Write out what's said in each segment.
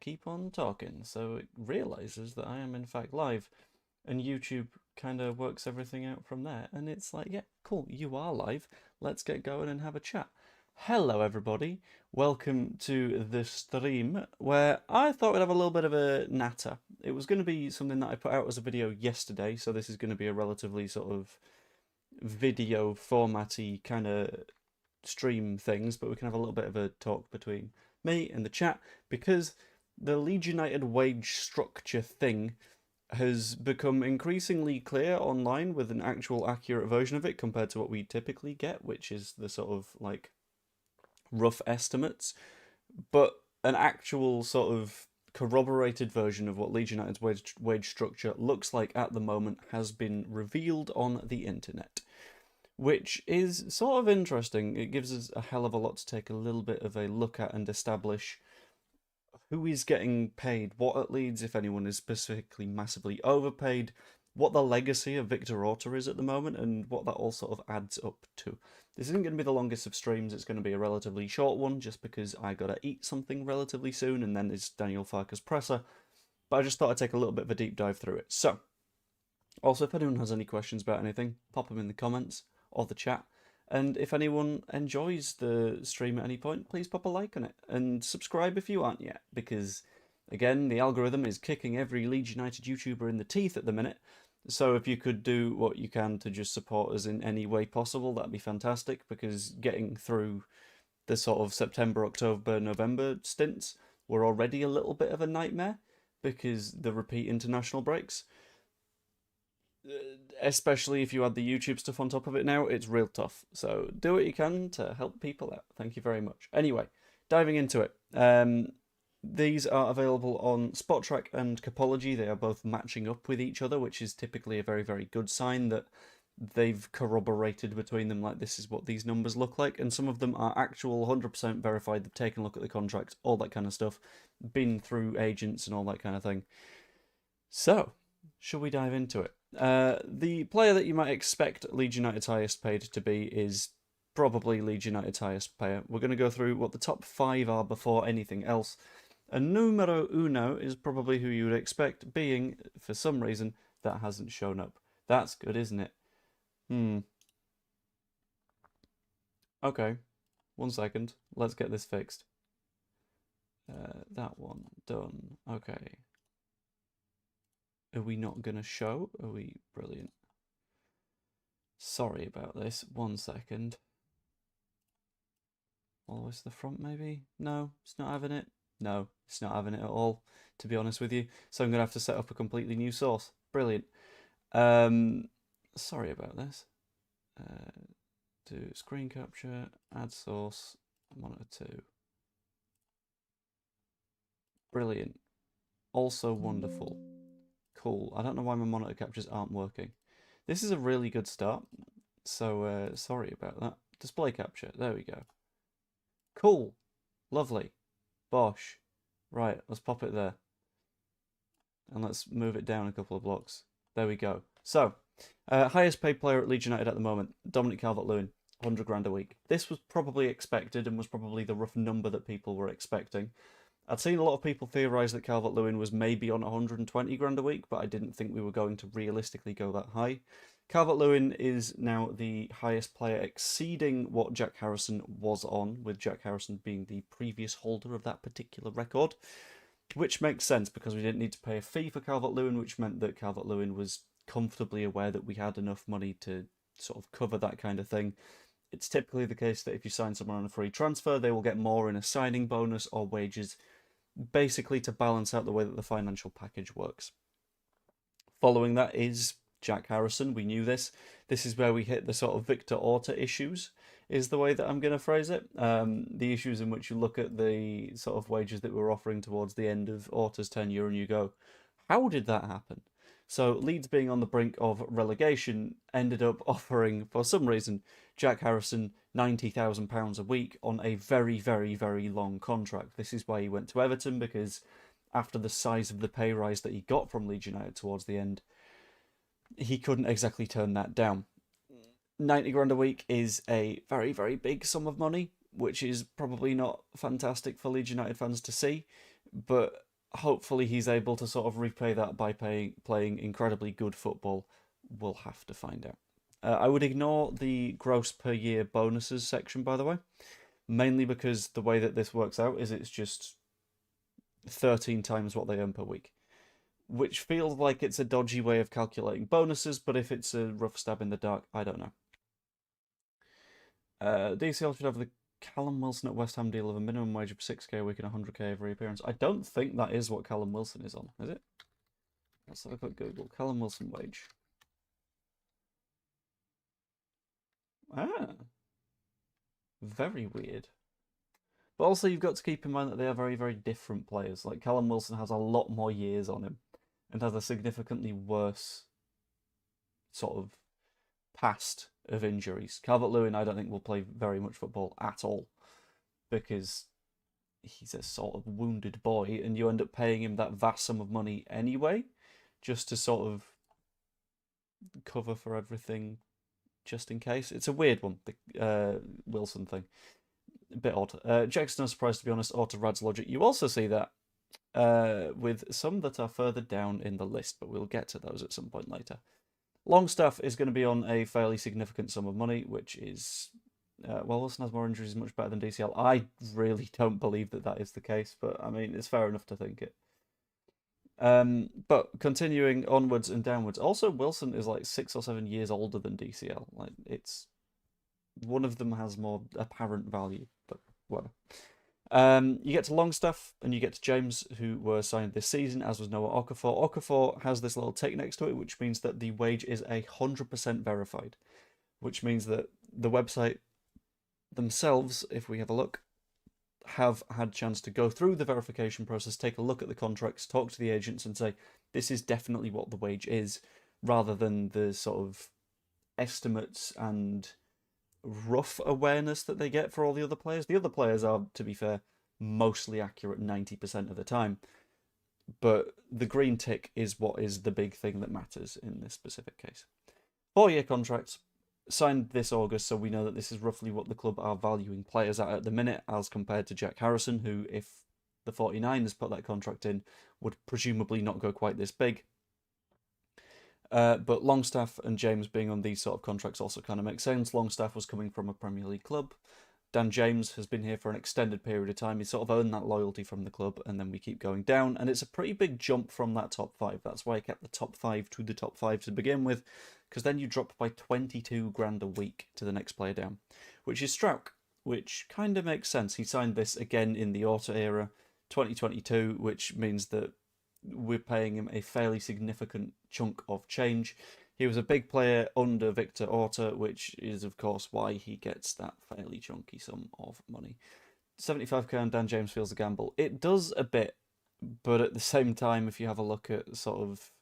keep on talking, so it realizes that I am in fact live, and YouTube kind of works everything out from there, and it's like, yeah, cool, you are live, let's get going and have a chat. Hello everybody, welcome to the stream, where I thought we'd have a little bit of a natter. It was going to be something that I put out as a video yesterday, so this is going to be a relatively sort of video formatty kind of stream things, but we can have a little bit of a talk between me and the chat, because the Leeds United wage structure thing has become increasingly clear online with an actual accurate version of it compared to what we typically get, which is the sort of like rough estimates, but an actual sort of corroborated version of what Leeds United's wage structure looks like at the moment has been revealed on the internet, which is sort of interesting. It gives us a hell of a lot to take a little bit of a look at and establish who is getting paid what at Leeds, if anyone is specifically massively overpaid, what the legacy of Victor Orta is at the moment, and what that all sort of adds up to. This isn't going to be the longest of streams, it's going to be a relatively short one, just because I gotta eat something relatively soon, and then it's Daniel Farke's presser, but I just thought I'd take a little bit of a deep dive through it. So, also, if anyone has any questions about anything, pop them in the comments or the chat. And if anyone enjoys the stream at any point, please pop a like on it. And subscribe if you aren't yet, because, again, the algorithm is kicking every Leeds United YouTuber in the teeth at the minute. So if you could do what you can to just support us in any way possible, that'd be fantastic, because getting through the sort of September, October, November stints were already a little bit of a nightmare, because the repeat international breaks, especially if you add the YouTube stuff on top of it now, it's real tough. So do what you can to help people out. Thank you very much. Anyway, diving into it. These are available on SpotTrack and Capology. They are both matching up with each other, which is typically a very, very good sign that they've corroborated between them, like this is what these numbers look like. And some of them are actual 100% verified. They've taken a look at the contract, all that kind of stuff, been through agents and all that kind of thing. So, shall we dive into it? The player that you might expect Leeds United's highest paid to be is probably Leeds United's highest payer. We're going to go through what the top 5 are before anything else. And numero uno is probably who you would expect, being, for some reason, that hasn't shown up. That's good, isn't it? Okay, 1 second. Let's get this fixed. That one done. Okay. Are we not going to show? Are we brilliant? Sorry about this. 1 second. Always the front, maybe? No, it's not having it. No, it's not having it at all, to be honest with you. So I'm going to have to set up a completely new source. Brilliant. Sorry about this. Do screen capture, add source, monitor 2. Brilliant. Also wonderful. Cool. I don't know why my monitor captures aren't working. This is a really good start, so sorry about that. Display capture. There we go. Cool. Lovely. Bosh. Right, let's pop it there. And let's move it down a couple of blocks. There we go. So, highest paid player at Leeds United at the moment, Dominic Calvert-Lewin, 100 grand a week. This was probably expected and was probably the rough number that people were expecting. I'd seen a lot of people theorise that Calvert-Lewin was maybe on 120 grand a week, but I didn't think we were going to realistically go that high. Calvert-Lewin is now the highest player, exceeding what Jack Harrison was on, with Jack Harrison being the previous holder of that particular record, which makes sense because we didn't need to pay a fee for Calvert-Lewin, which meant that Calvert-Lewin was comfortably aware that we had enough money to sort of cover that kind of thing. It's typically the case that if you sign someone on a free transfer, they will get more in a signing bonus or wages, basically to balance out the way that the financial package works. Following that is Jack Harrison. We knew this. This is where we hit the sort of Victor Orta issues, is the way that I'm going to phrase it. The issues in which you look at the sort of wages that we're offering towards the end of Orta's tenure and you go, how did that happen? So Leeds, being on the brink of relegation, ended up offering, for some reason, Jack Harrison £90,000 a week on a very, very, very long contract. This is why he went to Everton, because after the size of the pay rise that he got from Leeds United towards the end, he couldn't exactly turn that down. 90 grand a week is a very, very big sum of money, which is probably not fantastic for Leeds United fans to see, but hopefully he's able to sort of repay that by playing incredibly good football. We'll have to find out. I would ignore the gross per year bonuses section, by the way, mainly because the way that this works out is it's just 13 times what they earn per week, which feels like it's a dodgy way of calculating bonuses, but if it's a rough stab in the dark, I don't know. DCL should have the Callum Wilson at West Ham deal of a minimum wage of 6k a week and 100k every appearance. I don't think that is what Callum Wilson is on, is it? Let's have a quick Google. Callum Wilson wage. Ah. Very weird. But also you've got to keep in mind that they are very, very different players. Like Callum Wilson has a lot more years on him and has a significantly worse sort of past of injuries. Calvert-Lewin, I don't think will play very much football at all because he's a sort of wounded boy, and you end up paying him that vast sum of money anyway, just to sort of cover for everything, just in case. It's a weird one, the Wilson thing. A bit odd. Jack's no surprise, to be honest, or to Rad's logic. You also see that with some that are further down in the list, but we'll get to those at some point later. Longstaff is going to be on a fairly significant sum of money, which is, well, Wilson has more injuries, much better than DCL. I really don't believe that that is the case, but I mean, it's fair enough to think it. But continuing onwards and downwards, also Wilson is like 6 or 7 years older than DCL. Like, it's one of them has more apparent value, but whatever. You get to Longstaff and you get to James, who were signed this season, as was Noah Okafor. Okafor has this little tick next to it, which means that the wage is 100% verified, which means that the website themselves, if we have a look, have had chance to go through the verification process, take a look at the contracts, talk to the agents and say, this is definitely what the wage is, rather than the sort of estimates and rough awareness that they get for all the other players. The other players are, to be fair, mostly accurate 90% of the time. But the green tick is what is the big thing that matters in this specific case. 4-year contract, signed this August, so we know that this is roughly what the club are valuing players at the minute, as compared to Jack Harrison, who, if the 49ers put that contract in, would presumably not go quite this big. But Longstaff and James being on these sort of contracts also kind of makes sense. Longstaff was coming from a Premier League club. Dan James has been here for an extended period of time. He's sort of earned that loyalty from the club, and then we keep going down. And it's a pretty big jump from that top 5. That's why I kept the top 5 to the top 5 to begin with, because then you drop by 22 grand a week to the next player down, which is Strauch, which kind of makes sense. He signed this again in the Orta era, 2022, which means that we're paying him a fairly significant chunk of change. He was a big player under Victor Orta, which is, of course, why he gets that fairly chunky sum of money. 75k on Dan James feels a gamble. It does a bit, but at the same time, if you have a look at sort of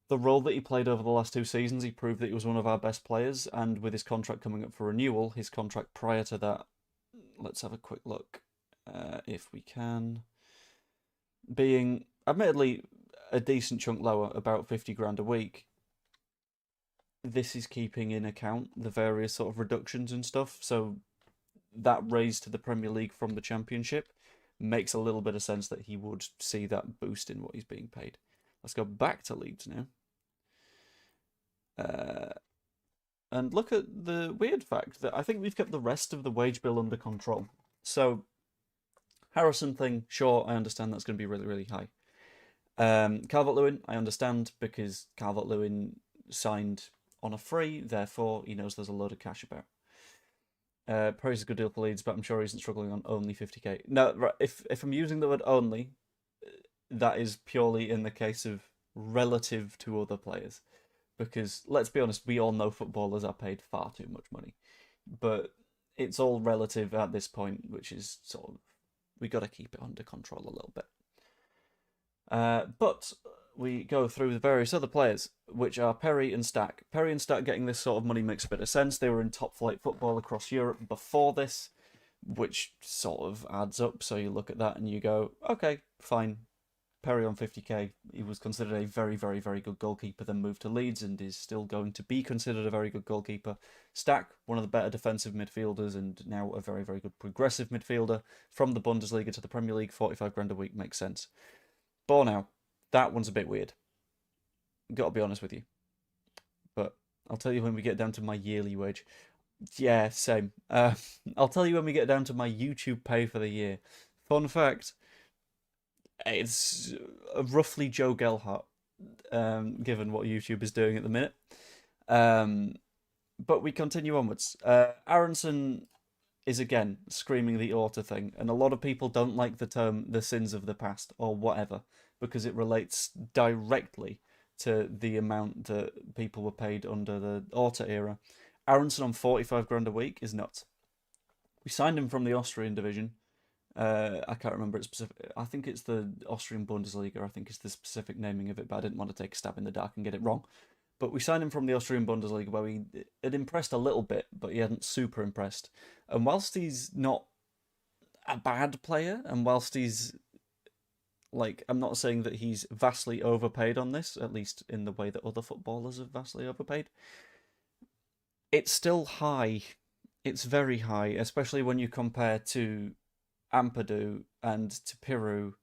the role that he played over the last 2 seasons, he proved that he was one of our best players, and with his contract coming up for renewal, his contract prior to that, let's have a quick look, if we can, being admittedly a decent chunk lower, about 50 grand a week. This is keeping in account the various sort of reductions and stuff, so that raise to the Premier League from the Championship makes a little bit of sense that he would see that boost in what he's being paid. Let's go back to Leeds now. And look at the weird fact that I think we've kept the rest of the wage bill under control. So, Harrison thing, sure, I understand that's going to be really, really high. Calvert-Lewin, I understand, because Calvert-Lewin signed on a free, therefore he knows there's a load of cash about. Praise is a good deal for Leeds, but I'm sure he isn't struggling on only 50k. No, right, if I'm using the word only, that is purely in the case of relative to other players. Because, let's be honest, we all know footballers are paid far too much money. But it's all relative at this point, which is sort of, we got to keep it under control a little bit. But we go through the various other players, which are Perry and Stack. Perry and Stack getting this sort of money makes a bit of sense. They were in top flight football across Europe before this, which sort of adds up. So you look at that and you go, okay, fine. Perry on 50k. He was considered a very, very, very good goalkeeper, then moved to Leeds and is still going to be considered a very good goalkeeper. Stack, one of the better defensive midfielders and now a very, very good progressive midfielder. From the Bundesliga to the Premier League, 45 grand a week makes sense. Bornau, that one's a bit weird. Got to be honest with you. But I'll tell you when we get down to my yearly wage. Yeah, same. I'll tell you when we get down to my YouTube pay for the year. Fun fact, it's roughly Joe Gelhardt, given what YouTube is doing at the minute. But we continue onwards. Aronson is again screaming the Orta thing, and a lot of people don't like the term the sins of the past or whatever, because it relates directly to the amount that people were paid under the Orta era. Aronson on 45 grand a week is nuts. We signed him from the Austrian division. I can't remember it specific. I think it's the Austrian Bundesliga. I think it's the specific naming of it, but I didn't want to take a stab in the dark and get it wrong. But we signed him from the Austrian Bundesliga, where he had impressed a little bit, but he hadn't super impressed. And whilst he's not a bad player, and whilst he's like, I'm not saying that he's vastly overpaid on this, at least in the way that other footballers are vastly overpaid, it's still high. It's very high, especially when you compare to Ampadu and to Piru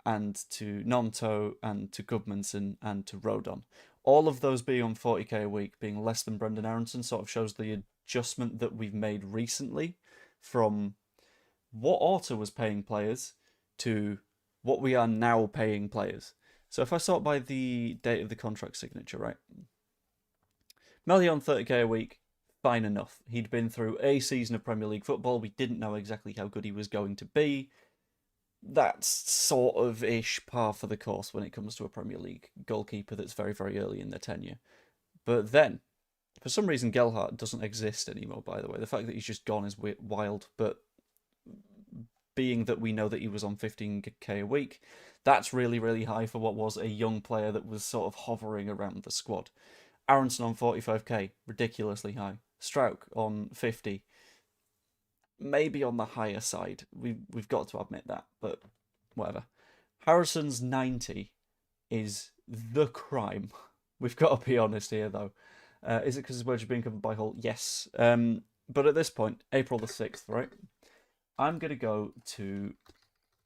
and to Nonto and to Gudmundsson and to Rodon. All of those being on 40k a week, being less than Brendan Aronson, sort of shows the adjustment that we've made recently from what Orta was paying players to what we are now paying players. So if I sort by the date of the contract signature, right? Melly on 30k a week, fine enough. He'd been through a season of Premier League football. We didn't know exactly how good he was going to be. That's sort of ish par for the course when it comes to a Premier League goalkeeper that's very, very early in their tenure. But then, for some reason, Gelhardt doesn't exist anymore, by the way. The fact that he's just gone is wild, but being that we know that he was on 15k a week, that's really, really high for what was a young player that was sort of hovering around the squad. Aronson on 45k, ridiculously high. Strauch on 50, maybe on the higher side. We've got to admit that, but whatever. Harrison's 90 is the crime. We've got to be honest here, though. Is it because his wages are being covered by Hull? Yes. But at this point, April the 6th, right? I'm going to go to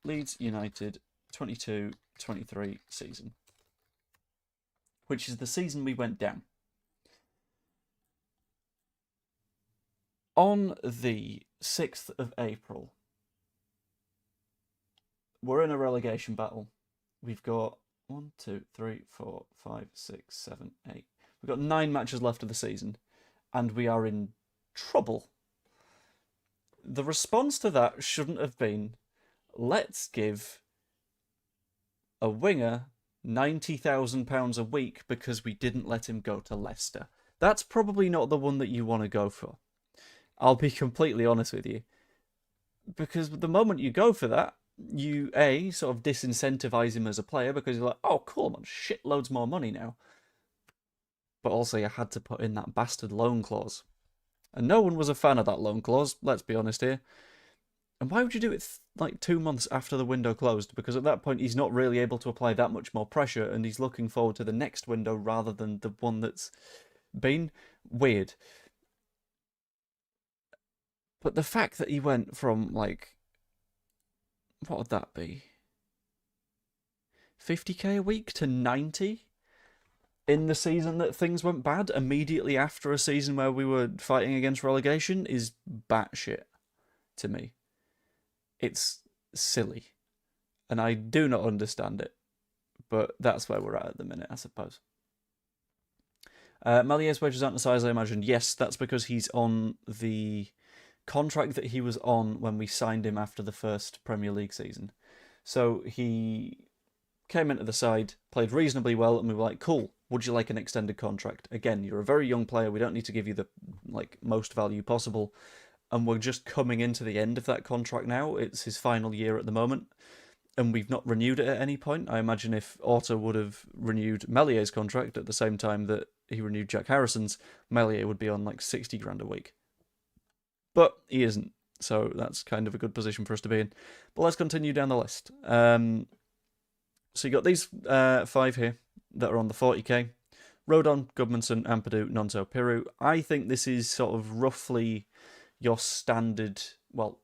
Leeds United 22-23 season, which is the season we went down. On the 6th of April, we're in a relegation battle. We've got 1, 2, 3, 4, 5, 6, 7, 8. We've got 9 matches left of the season, and we are in trouble. The response to that shouldn't have been, let's give a winger £90,000 a week because we didn't let him go to Leicester. That's probably not the one that you want to go for. I'll be completely honest with you. Because the moment you go for that, you, A, sort of disincentivize him as a player because you're like, oh, cool, I'm on shitloads more money now. But also you had to put in that bastard loan clause. And no one was a fan of that loan clause, let's be honest here. And why would you do it like 2 months after the window closed? Because at that point he's not really able to apply that much more pressure and he's looking forward to the next window rather than the one that's been weird. But the fact that he went from, like, what would that be? 50k a week to 90 in the season that things went bad, immediately after a season where we were fighting against relegation, is batshit to me. It's silly. And I do not understand it. But that's where we're at the minute, I suppose. Malier's wages aren't the size I imagined. Yes, that's because he's on the contract that he was on when we signed him after the first Premier League season. So he came into the side, played reasonably well, and we were like, cool, would you like an extended contract? Again, you're a very young player, we don't need to give you the most value possible, and we're just coming into the end of that contract now. It's his final year at the moment, and we've not renewed it at any point. I imagine if Orta would have renewed Melier's contract at the same time that he renewed Jack Harrison's, Melier would be on like 60 grand a week. But he isn't, so that's kind of a good position for us to be in. But let's continue down the list. So you got these 5 here that are on the 40k. Rodon, Gudmundsson, Ampadu, Nonto, Piru. I think this is sort of roughly your standard, well,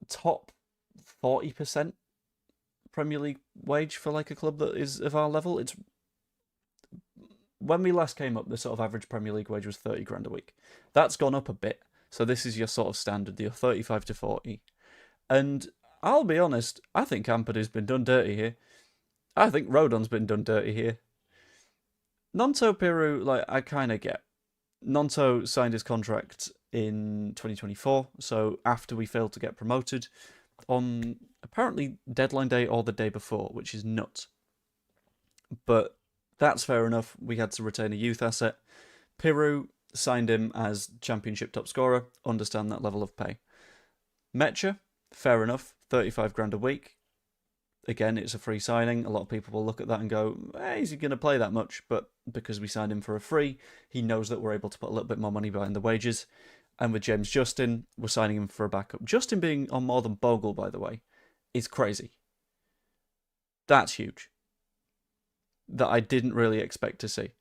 top 40% Premier League wage for like a club that is of our level. It's when we last came up, the sort of average Premier League wage was 30 grand a week. That's gone up a bit. So this is your sort of standard, your 35 to 40. And I'll be honest, I think Ampadu's been done dirty here. I think Rodon's been done dirty here. Nonto Piru, like, I kind of get. Nonto signed his contract in 2024, so after we failed to get promoted, on apparently deadline day or the day before, which is nuts. But that's fair enough. We had to retain a youth asset. Piru signed him as championship top scorer. Understand that level of pay. Mecha, fair enough. 35 grand a week. Again, it's a free signing. A lot of people will look at that and go, is he going to play that much? But because we signed him for a free, he knows that we're able to put a little bit more money behind the wages. And with James Justin, we're signing him for a backup. Justin being on more than Bogle, by the way, is crazy. That's huge. That I didn't really expect to see.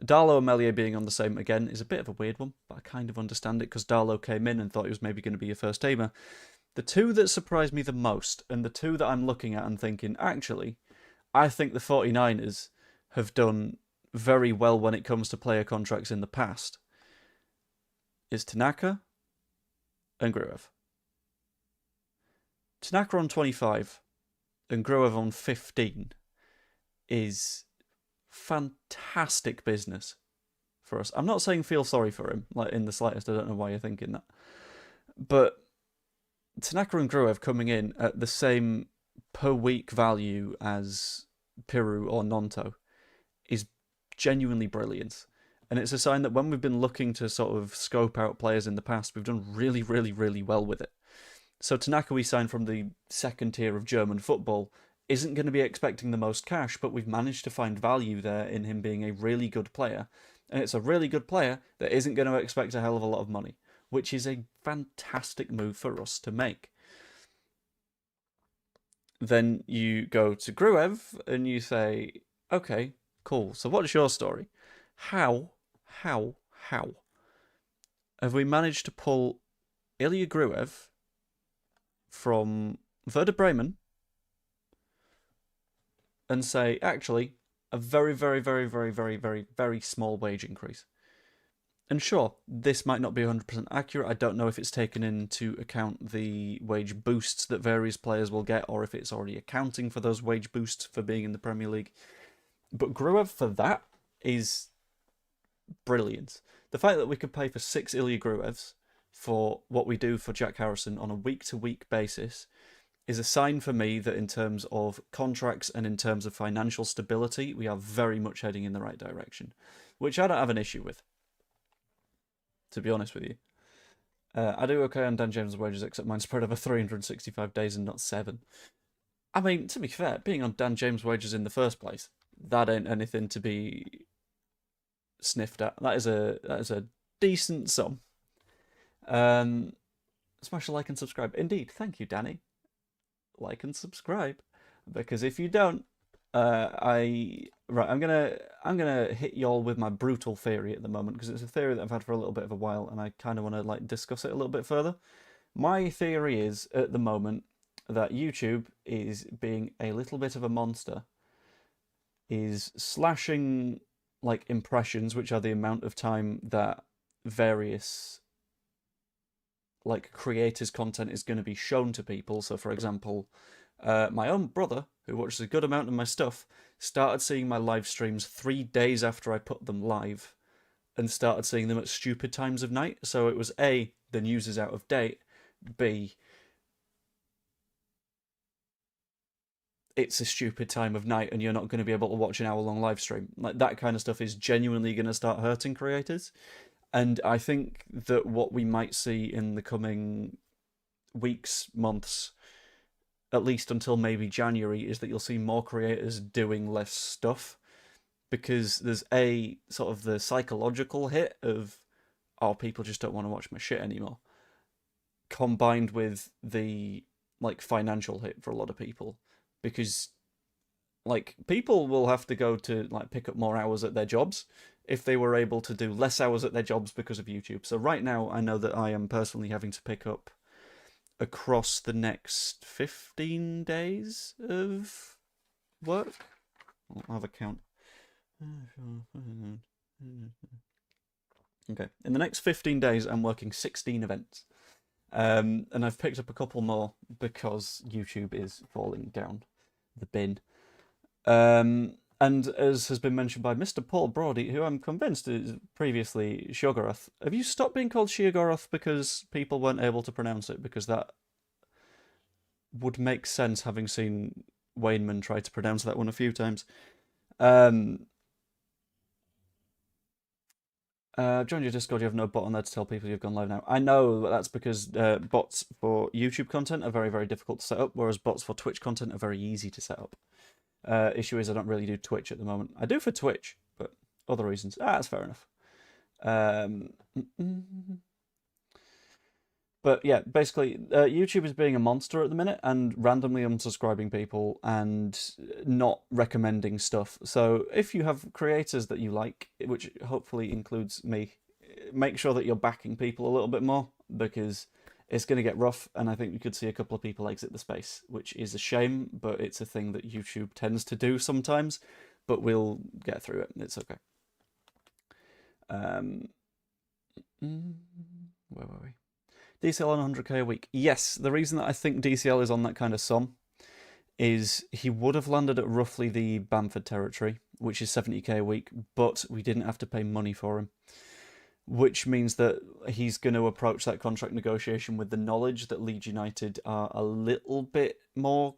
Darlow and Meslier being on the same again is a bit of a weird one, but I kind of understand it because Darlow came in and thought he was maybe going to be a first teamer. The two that surprised me the most, and the two that I'm looking at and thinking, actually, I think the 49ers have done very well when it comes to player contracts in the past, is Tanaka and Gruev. Tanaka on 25 and Gruev on 15 is fantastic business for us. I'm not saying feel sorry for him, like in the slightest. I don't know why you're thinking that. But Tanaka and Gruev coming in at the same per week value as Piru or Nonto is genuinely brilliant. And it's a sign that when we've been looking to sort of scope out players in the past, we've done really, really, really well with it. So Tanaka we signed from the second tier of German football isn't going to be expecting the most cash, but we've managed to find value there in him being a really good player. And it's a really good player that isn't going to expect a hell of a lot of money, which is a fantastic move for us to make. Then you go to Gruev and you say, okay, cool. So what's your story? How have we managed to pull Ilya Gruev from Werder Bremen and say, actually, a very, very, very, very, very, very, very small wage increase? And sure, this might not be 100% accurate. I don't know if it's taken into account the wage boosts that various players will get, or if it's already accounting for those wage boosts for being in the Premier League. But Gruev for that is brilliant. The fact that we could pay for 6 Ilya Gruevs for what we do for Jack Harrison on a week-to-week basis is a sign for me that in terms of contracts and in terms of financial stability, we are very much heading in the right direction, which I don't have an issue with, to be honest with you. I do okay on Dan James' wages, except mine spread over 365 days and not 7. I mean, to be fair, being on Dan James' wages in the first place, that ain't anything to be sniffed at. That is a decent sum. Smash a like and subscribe. Indeed, thank you, Danny. Like and subscribe, because if you don't, I'm gonna hit y'all with my brutal theory at the moment, because it's a theory that I've had for a little bit of a while, and I kind of want to like discuss it a little bit further. My theory is at the moment that YouTube is being a little bit of a monster, is slashing like impressions, which are the amount of time that various like creators' content is going to be shown to people. So for example, my own brother, who watches a good amount of my stuff, started seeing my live streams 3 days after I put them live, and started seeing them at stupid times of night. So it was A, the news is out of date, B, it's a stupid time of night and you're not going to be able to watch an hour-long live stream. Like, that kind of stuff is genuinely going to start hurting creators. And I think that what we might see in the coming weeks, months, at least until maybe January, is that you'll see more creators doing less stuff. Because there's a sort of the psychological hit of, oh, people just don't want to watch my shit anymore, combined with the like financial hit for a lot of people. because like people will have to go to like pick up more hours at their jobs if they were able to do less hours at their jobs because of YouTube. So right now, I know that I am personally having to pick up across the next 15 days of work. I'll have a count. Okay, in the next 15 days, I'm working 16 events. And I've picked up a couple more because YouTube is falling down the bin. And as has been mentioned by Mr. Paul Brody, who I'm convinced is previously Shoggorath, have you stopped being called Shoggorath because people weren't able to pronounce it? Because that would make sense, having seen Wayneman try to pronounce that one a few times. Join your Discord, you have no bot on there to tell people you've gone live now. I know that's because bots for YouTube content are very, very difficult to set up, whereas bots for Twitch content are very easy to set up. Issue is I don't really do Twitch at the moment. I do for Twitch, but other reasons. That's fair enough. But yeah, basically, YouTube is being a monster at the minute and randomly unsubscribing people and not recommending stuff. So if you have creators that you like, which hopefully includes me, make sure that you're backing people a little bit more, because it's going to get rough, and I think we could see a couple of people exit the space, which is a shame, but it's a thing that YouTube tends to do sometimes, but we'll get through it. It's okay. Where were we? DCL on 100k a week. Yes, the reason that I think DCL is on that kind of sum is he would have landed at roughly the Bamford territory, which is 70k a week, but we didn't have to pay money for him. Which means that he's going to approach that contract negotiation with the knowledge that Leeds United are a little bit more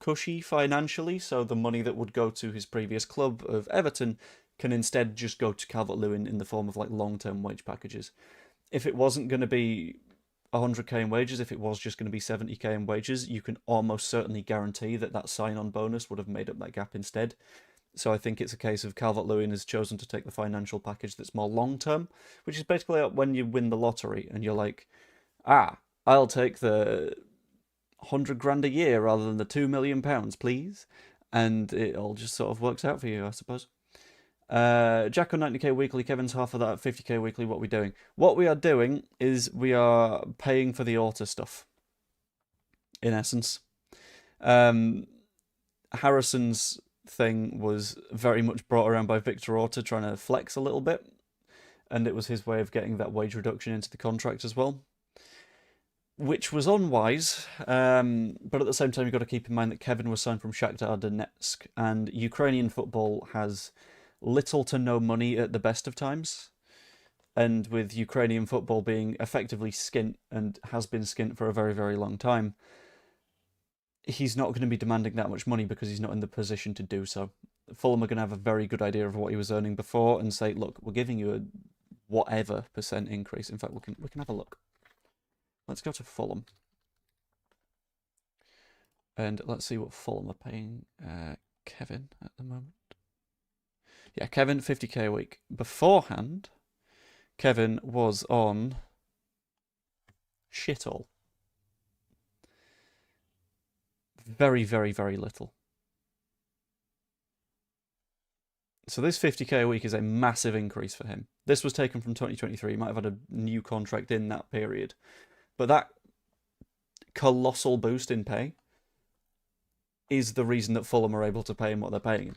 cushy financially, so the money that would go to his previous club of Everton can instead just go to Calvert-Lewin in the form of like long-term wage packages. If it wasn't going to be 100k in wages, if it was just going to be 70k in wages, you can almost certainly guarantee that that sign-on bonus would have made up that gap instead. So I think it's a case of Calvert-Lewin has chosen to take the financial package that's more long-term, which is basically when you win the lottery and you're like, I'll take the 100 grand a year rather than the £2 million, please. And it all just sort of works out for you, I suppose. Jack on 90k weekly, Kevin's half of that at 50k weekly. What are we doing? What we are doing is we are paying for the auto stuff, in essence. Harrison's thing was very much brought around by Victor Orta trying to flex a little bit, and it was his way of getting that wage reduction into the contract as well, which was unwise, but at the same time you've got to keep in mind that Kevin was signed from Shakhtar Donetsk, and Ukrainian football has little to no money at the best of times, and with Ukrainian football being effectively skint, and has been skint for a very, very long time, he's not going to be demanding that much money because he's not in the position to do so. Fulham are going to have a very good idea of what he was earning before and say, look, we're giving you a whatever % increase. In fact, we can have a look. Let's go to Fulham. And let's see what Fulham are paying Kevin at the moment. Yeah, Kevin, 50k a week. Beforehand, Kevin was on shit all. Very, very, very little. So this 50k a week is a massive increase for him. This was taken from 2023. He might have had a new contract in that period. But that colossal boost in pay is the reason that Fulham are able to pay him what they're paying him,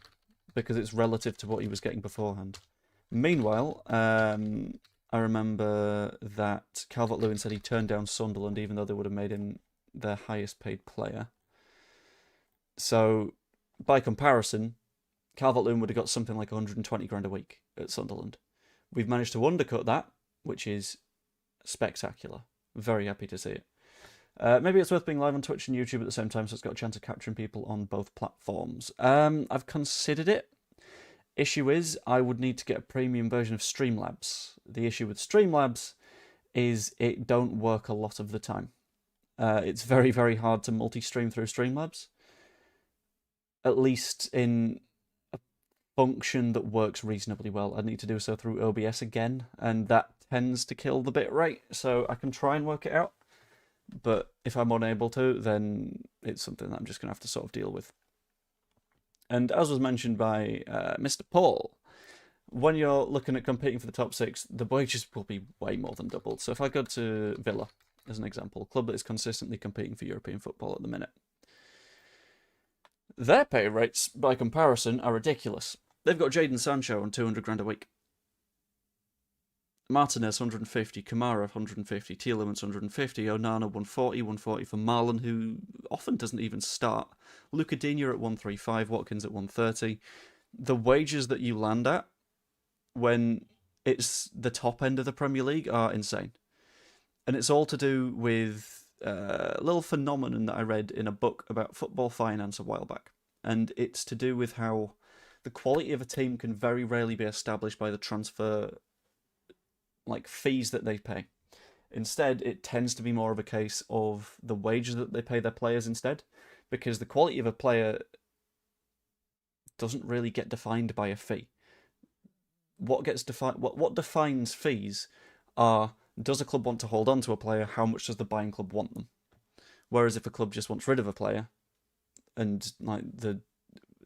because it's relative to what he was getting beforehand. Meanwhile, I remember that Calvert-Lewin said he turned down Sunderland even though they would have made him their highest paid player. So, by comparison, Calvert-Lewin would have got something like 120 grand a week at Sunderland. We've managed to undercut that, which is spectacular. Very happy to see it. Maybe it's worth being live on Twitch and YouTube at the same time, so it's got a chance of capturing people on both platforms. I've considered it. Issue is, I would need to get a premium version of Streamlabs. The issue with Streamlabs is it don't work a lot of the time. It's very, very hard to multi-stream through Streamlabs. At least in a function that works reasonably well. I'd need to do so through OBS again, and that tends to kill the bit rate, so I can try and work it out. But if I'm unable to, then it's something that I'm just going to have to sort of deal with. And as was mentioned by Mr. Paul, when you're looking at competing for the top six, the wages will be way more than doubled. So if I go to Villa, as an example, a club that is consistently competing for European football at the minute, their pay rates, by comparison, are ridiculous. They've got Jadon Sancho on 200 grand a week. Martinez 150, Kamara 150, Tielemans 150, Onana 140, 140 for Marlon, who often doesn't even start. Luca Digne at 135, Watkins at 130. The wages that you land at when it's the top end of the Premier League are insane. And it's all to do with a little phenomenon that I read in a book about football finance a while back. And it's to do with how the quality of a team can very rarely be established by the transfer fees that they pay. Instead, it tends to be more of a case of the wages that they pay their players instead, because the quality of a player doesn't really get defined by a fee. What defines fees are, does a club want to hold on to a player? How much does the buying club want them? Whereas if a club just wants rid of a player, and the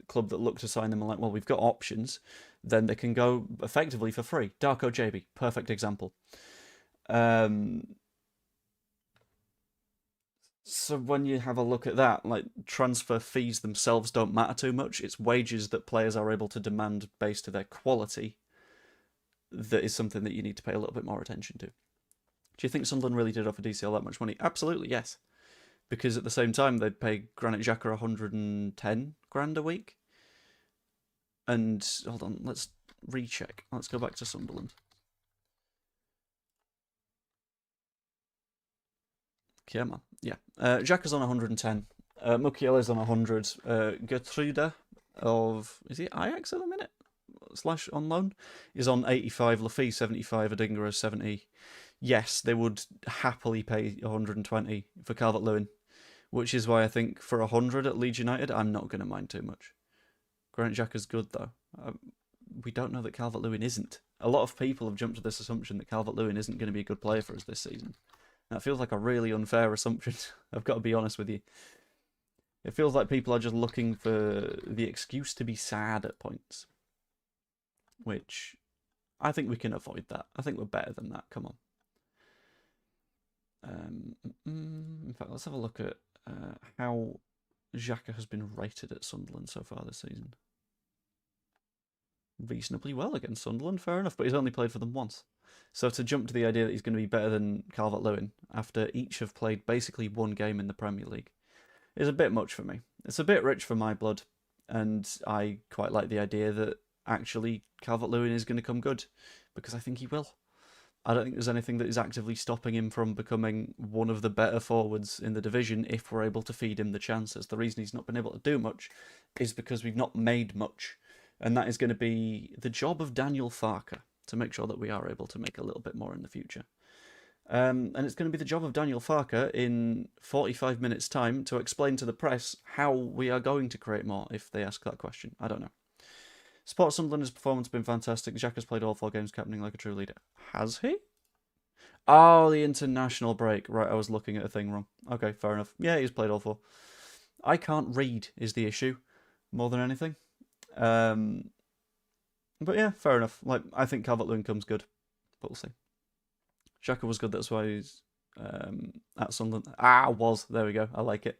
club that look to sign them are like, well, we've got options, then they can go effectively for free. Darko JB, perfect example. So when you have a look at that, transfer fees themselves don't matter too much. It's wages that players are able to demand based to their quality that is something that you need to pay a little bit more attention to. Do you think Sunderland really did offer DCL that much money? Absolutely, yes. Because at the same time, they'd pay Granit Xhaka 110 grand a week. And, hold on, let's recheck. Let's go back to Sunderland. Yeah, man. Yeah. Xhaka's on 110. Mukiele's on 100. Gertrude of, is he Ajax at the minute? / on loan, is on 85. Lafitte 75. Adingra 70. Yes, they would happily pay 120 for Calvert-Lewin, which is why I think for 100 at Leeds United, I'm not going to mind too much. Granit Xhaka's good, though. We don't know that Calvert-Lewin isn't. A lot of people have jumped to this assumption that Calvert-Lewin isn't going to be a good player for us this season. That feels like a really unfair assumption. I've got to be honest with you. It feels like people are just looking for the excuse to be sad at points. Which, I think we can avoid that. I think we're better than that. Come on. In fact, let's have a look at how Xhaka has been rated at Sunderland so far this season. Reasonably well against Sunderland, fair enough, but he's only played for them once. So to jump to the idea that he's going to be better than Calvert-Lewin after each have played basically one game in the Premier League is a bit much for me. It's a bit rich for my blood, and I quite like the idea that actually Calvert-Lewin is going to come good, because I think he will. I don't think there's anything that is actively stopping him from becoming one of the better forwards in the division if we're able to feed him the chances. The reason he's not been able to do much is because we've not made much, and that is going to be the job of Daniel Farke to make sure that we are able to make a little bit more in the future. And it's going to be the job of Daniel Farke in 45 minutes' time to explain to the press how we are going to create more if they ask that question. I don't know. Sports Sunderland's performance has been fantastic. Xhaka's played all 4 games, captaining like a true leader. Has he? Oh, the international break. Right, I was looking at a thing wrong. Okay, fair enough. Yeah, he's played all 4. I can't read is the issue, more than anything. But yeah, fair enough. I think Calvert-Lewin comes good, but we'll see. Xhaka was good, that's why he's at Sunderland. Was. There we go. I like it.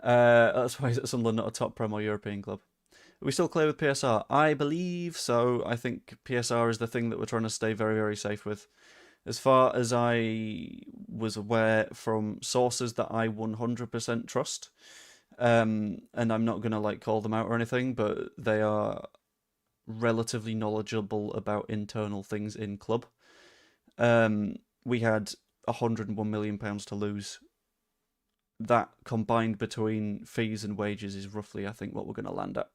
That's why he's at Sunderland, not a top Prem or European club. Are we still clear with PSR? I believe so. I think PSR is the thing that we're trying to stay very, very safe with. As far as I was aware from sources that I 100% trust, and I'm not going to call them out or anything, but they are relatively knowledgeable about internal things in club. We had £101 million to lose. That combined between fees and wages is roughly, I think, what we're going to land at.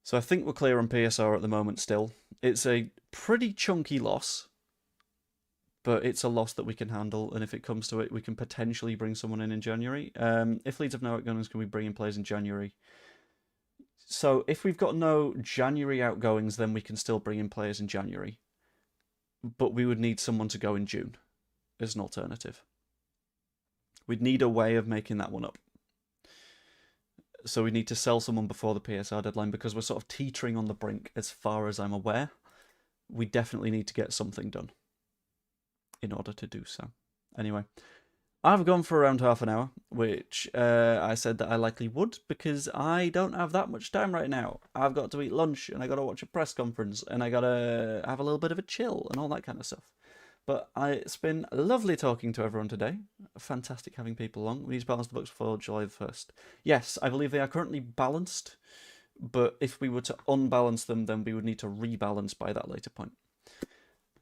So I think we're clear on PSR at the moment still. It's a pretty chunky loss, but it's a loss that we can handle, and if it comes to it, we can potentially bring someone in January. If Leeds have no outgoings, can we bring in players in January? So if we've got no January outgoings, then we can still bring in players in January. But we would need someone to go in June as an alternative. We'd need a way of making that one up. So we need to sell someone before the PSR deadline because we're sort of teetering on the brink as far as I'm aware. We definitely need to get something done in order to do so. Anyway, I've gone for around half an hour, which I said that I likely would because I don't have that much time right now. I've got to eat lunch and I got to watch a press conference and I got to have a little bit of a chill and all that kind of stuff. But it's been lovely talking to everyone today. Fantastic having people along. We need to balance the books before July the 1st. Yes, I believe they are currently balanced, but if we were to unbalance them, then we would need to rebalance by that later point.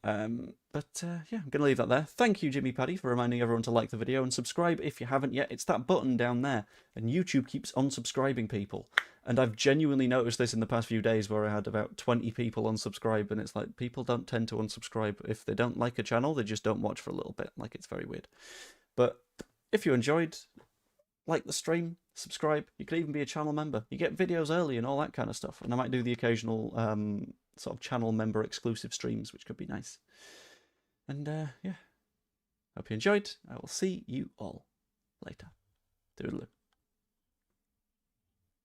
Yeah, I'm going to leave that there. Thank you, Jimmy Paddy, for reminding everyone to like the video and subscribe if you haven't yet. It's that button down there, and YouTube keeps unsubscribing people. And I've genuinely noticed this in the past few days where I had about 20 people unsubscribe, and it's like people don't tend to unsubscribe. If they don't like a channel, they just don't watch for a little bit. Like, it's very weird. But if you enjoyed, like the stream, subscribe. You could even be a channel member. You get videos early and all that kind of stuff. And I might do the occasional sort of channel member exclusive streams, which could be nice. And yeah, hope you enjoyed. I will see you all later. Toodaloo.